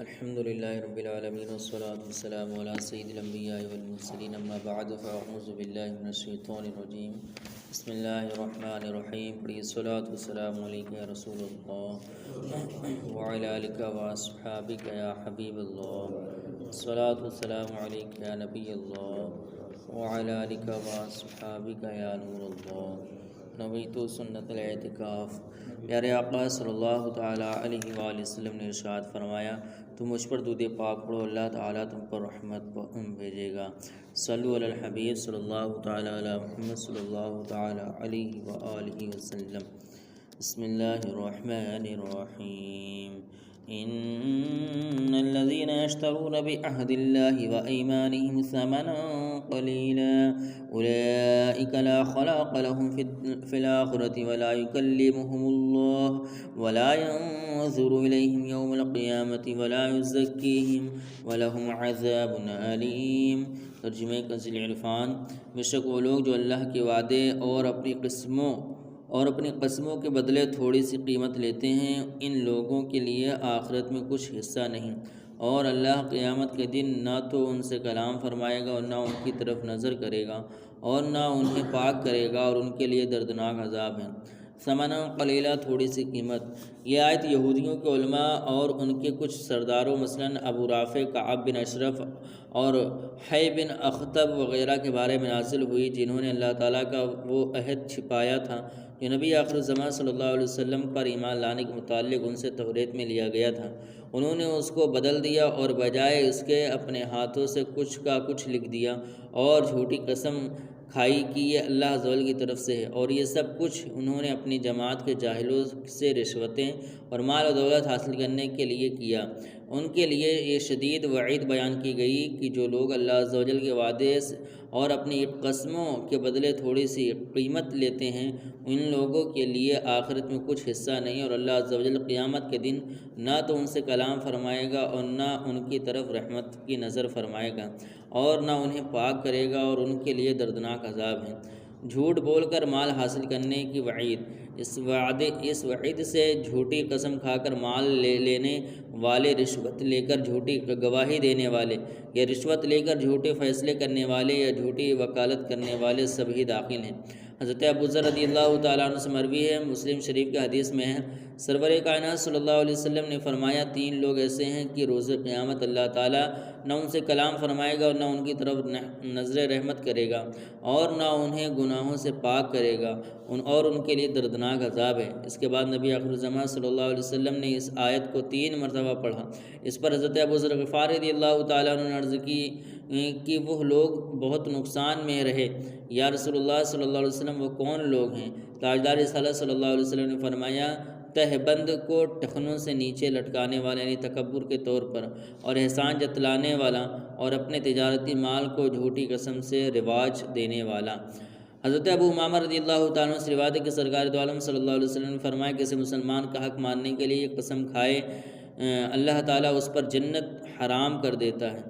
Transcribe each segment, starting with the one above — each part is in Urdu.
الحمد للہ رب العالمین والصلاة والسلام علی سید الانبیاء والمرسلین اما بعد فاعوذ باللہ من الشیطان الرجیم بسم اللہ الرحمن الرحیم پڑھی الصلاة والسلام علیکہ یا رسول اللہ وعلی آلک واصحابک یا حبیب اللہ الصلاة والسلام علیکہ یا نبی اللہ وعلی آلک واصحابک یا نور اللہ نویت سنت الاعتکاف۔ پیارے آقا صلی اللہ تعالیٰ علیہ وآلہ وسلم نے ارشاد فرمایا، تم مجھ پر درود پاک پڑھو، اللہ تعالیٰ تم پر رحمت بھیجے گا۔ صلو علی الحبیب صلی اللہ تعالیٰ علی محمد صلی اللہ تعالیٰ علیہ وآلہ وسلم۔ بسم اللہ الرحمن الرحیم۔ ان الذين يشترون بعهد الله وايمانهم ثمنا قليلا اولئك لا خلاق لهم في الاخره ولا يكلمهم الله ولا ينظر اليهم يوم القيامه ولا يزكيهم ولهم عذاب اليم۔ ترجمہ کنز العرفان۔ بے شک وہ لوگ جو اللہ کے وعدے اور اپنی قسموں کے بدلے تھوڑی سی قیمت لیتے ہیں، ان لوگوں کے لیے آخرت میں کچھ حصہ نہیں، اور اللہ قیامت کے دن نہ تو ان سے کلام فرمائے گا اور نہ ان کی طرف نظر کرے گا اور نہ انہیں پاک کرے گا، اور ان کے لیے دردناک عذاب ہے۔ ثمنا قلیلا، تھوڑی سی قیمت۔ یہ آیت یہودیوں کے علماء اور ان کے کچھ سرداروں مثلاً ابو رافع، کعب بن اشرف اور حی بن اخطب وغیرہ کے بارے میں نازل ہوئی، جنہوں نے اللہ تعالیٰ کا وہ عہد چھپایا تھا جو نبی آخر الزمان صلی اللہ علیہ وسلم پر ایمان لانے کے متعلق ان سے توریت میں لیا گیا تھا۔ انہوں نے اس کو بدل دیا اور بجائے اس کے اپنے ہاتھوں سے کچھ کا کچھ لکھ دیا اور جھوٹی قسم کھائی کہ یہ اللہ عز و جل کی طرف سے ہے، اور یہ سب کچھ انہوں نے اپنی جماعت کے جاہلوں سے رشوتیں اور مال و دولت حاصل کرنے کے لیے کیا۔ ان کے لیے یہ شدید وعید بیان کی گئی کہ جو لوگ اللہ عز و جل کے وعدے اور اپنی قسموں کے بدلے تھوڑی سی قیمت لیتے ہیں، ان لوگوں کے لیے آخرت میں کچھ حصہ نہیں، اور اللہ عز و جل قیامت کے دن نہ تو ان سے کلام فرمائے گا اور نہ ان کی طرف رحمت کی نظر فرمائے گا اور نہ انہیں پاک کرے گا، اور ان کے لیے دردناک عذاب ہے۔ جھوٹ بول کر مال حاصل کرنے کی وعید۔ اس وعید سے جھوٹی قسم کھا کر مال لینے والے، رشوت لے کر جھوٹی گواہی دینے والے، یا رشوت لے کر جھوٹے فیصلے کرنے والے، یا جھوٹی وکالت کرنے والے سبھی داخل ہیں۔ حضرت ابو ذر رضی اللہ تعالیٰ عنہ سے مروی ہے، مسلم شریف کے حدیث میں ہے، سرور کائنات صلی اللہ علیہ وسلم نے فرمایا، 3 لوگ ایسے ہیں کہ روز قیامت اللہ تعالیٰ نہ ان سے کلام فرمائے گا اور نہ ان کی طرف نظر رحمت کرے گا اور نہ انہیں گناہوں سے پاک کرے گا، اور ان کے لیے دردناک عذاب ہے۔ اس کے بعد نبی آخر الزمان صلی اللہ علیہ وسلم نے اس آیت کو 3 مرتبہ پڑھا۔ اس پر حضرت ابو ذر غفاری رضی اللہ تعالیٰ عنہ نے عرض کی کہ وہ لوگ بہت نقصان میں رہے، یا رسول اللہ صلی اللہ علیہ وسلم وہ کون لوگ ہیں؟ تاجدار رسالت صلی اللہ علیہ وسلم نے فرمایا، تہ بند کو ٹخنوں سے نیچے لٹکانے والا، یعنی تکبر کے طور پر، اور احسان جتلانے والا، اور اپنے تجارتی مال کو جھوٹی قسم سے رواج دینے والا۔ حضرت ابو امامہ رضی اللہ تعالیٰ عنہ سے روایت ہے کہ سرکار دو عالم صلی اللہ علیہ وسلم نے فرمایا، کسی مسلمان کا حق ماننے کے لیے قسم کھائے، اللہ تعالیٰ اس پر جنت حرام کر دیتا ہے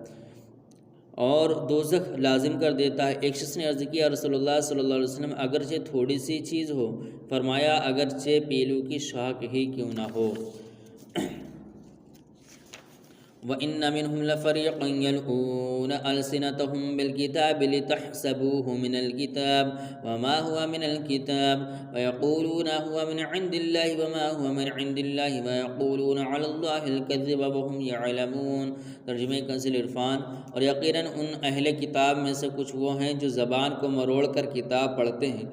اور دوزخ لازم کر دیتا ہے۔ ایک شخص نے عرض کیا، رسول اللہ صلی اللہ علیہ وسلم اگرچہ تھوڑی سی چیز ہو؟ فرمایا، اگرچہ پیلو کی شاخ ہی کیوں نہ ہو۔ وَإِنَّ مِنْهُمْ لَفَرِيقًا يَلْوُونَ أَلْسِنَتَهُمْ بِالْكِتَابِ لِتَحْسَبُوهُ مِنَ الْكِتَابِ وَمَا هُوَ مِنَ الْكِتَابِ وَيَقُولُونَ هُوَ مِنْ عِنْدِ اللَّهِ وَمَا هُوَ مِنْ عِنْدِ اللَّهِ وَيَقُولُونَ عَلَى اللَّهِ الْكَذِبَ وَهُمْ يَعْلَمُونَ۔ ترجمہ کنز العرفان۔ اور یقیناً ان اہل کتاب میں سے کچھ وہ ہیں جو زبان کو مروڑ کر کتاب پڑھتے ہیں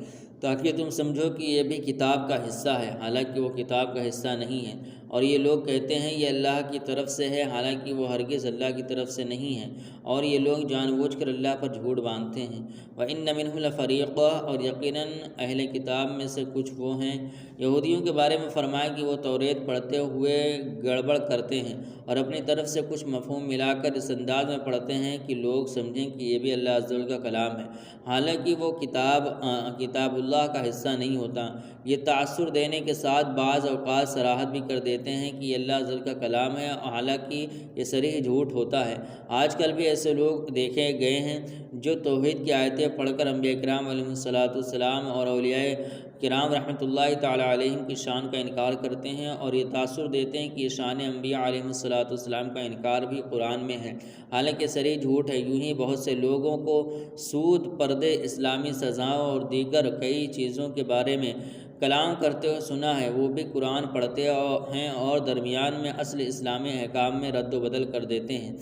تاکہ تم سمجھو کہ یہ بھی کتاب کا حصہ ہے، حالانکہ وہ کتاب کا حصہ نہیں ہے، اور یہ لوگ کہتے ہیں یہ اللہ کی طرف سے ہے، حالانکہ وہ ہرگز اللہ کی طرف سے نہیں ہے، اور یہ لوگ جان بوجھ کر اللہ پر جھوٹ باندھتے ہیں۔ وَإِنَّ مِنْهُ لَفَرِيقًا، اور یقیناً اہل کتاب میں سے کچھ وہ ہیں، یہودیوں کے بارے میں فرمایا کہ وہ توریت پڑھتے ہوئے گڑبڑ کرتے ہیں اور اپنی طرف سے کچھ مفہوم ملا کر اس انداز میں پڑھتے ہیں کہ لوگ سمجھیں کہ یہ بھی اللہ عز و جل کا کلام ہے، حالانکہ وہ کتاب اللہ کا حصہ نہیں ہوتا۔ یہ تاثر دینے کے ساتھ بعض اوقات صراحت بھی کر دیتے ہیں کہ یہ اللہ عز و جل کا کلام ہے، حالانکہ یہ صریح جھوٹ ہوتا ہے۔ آج کل بھی ایسے لوگ دیکھے گئے ہیں جو توحید کی آیتیں پڑھ کر انبیاء کرام علیہ السلام اور اولیاء کرام رحمۃ اللہ تعالیٰ علیہم کی شان کا انکار کرتے ہیں اور یہ تاثر دیتے ہیں کہ یہ شان انبیاء علیہ السلام کا انکار بھی قرآن میں ہے، حالانکہ صریح جھوٹ ہے۔ یوں ہی بہت سے لوگوں کو سود، پردے، اسلامی سزاؤں اور دیگر کئی چیزوں کے بارے میں کلام کرتے ہوئے سنا ہے۔ وہ بھی قرآن پڑھتے ہیں اور درمیان میں اصل اسلامی احکام میں رد و بدل کر دیتے ہیں،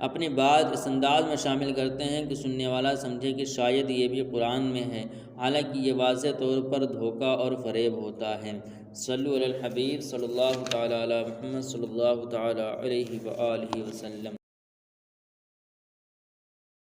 اپنی بات اس انداز میں شامل کرتے ہیں کہ سننے والا سمجھے کہ شاید یہ بھی قرآن میں ہے، حالانکہ یہ واضح طور پر دھوکہ اور فریب ہوتا ہے۔ صلو علی الحبیب صلی اللہ تعالیٰ علی محمد صلی اللہ تعالیٰ علیہ وآلہ وسلم۔